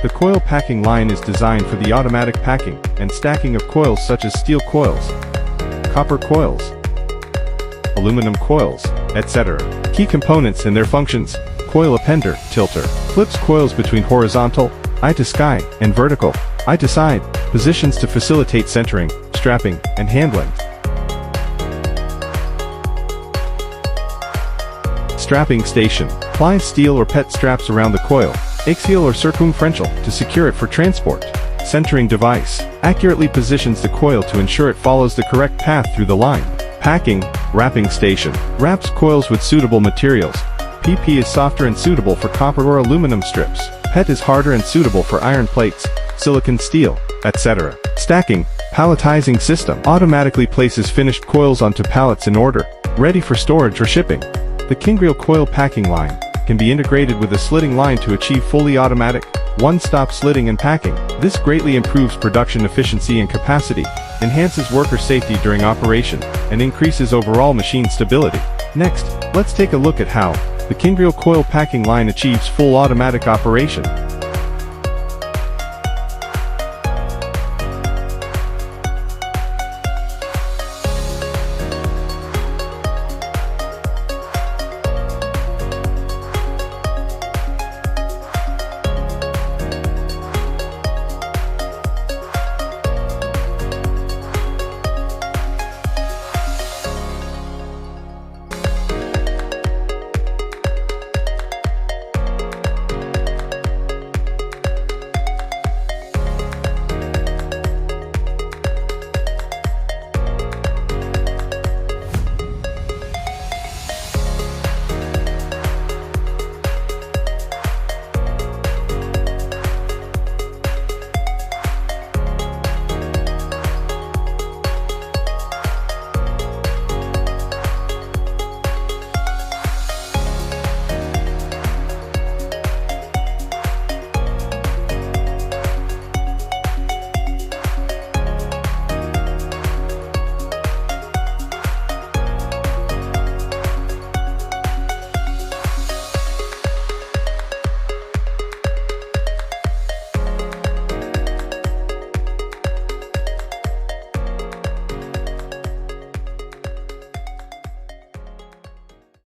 The coil packing line is designed for the automatic packing and stacking of coils such as steel coils, copper coils, aluminum coils, etc. Key components and their functions: coil appender, tilter, flips coils between horizontal, eye to sky, and vertical, eye to side, positions to facilitate centering, strapping, and handling. Strapping station, applies steel or PET straps around the coil, axial or circumferential, to secure it for transport. Centering device, accurately positions the coil to ensure it follows the correct path through the line. Packing, wrapping station, wraps coils with suitable materials. PP is softer and suitable for copper or aluminum strips. PET is harder and suitable for iron plates, silicon steel, etc. Stacking, palletizing system, automatically places finished coils onto pallets in order, ready for storage or shipping. The Coil coil packing line can be integrated with a slitting line to achieve fully automatic, one-stop slitting and packing. This greatly improves production efficiency and capacity, enhances worker safety during operation, and increases overall machine stability. Next, let's take a look at how the Coil coil packing line achieves full automatic operation.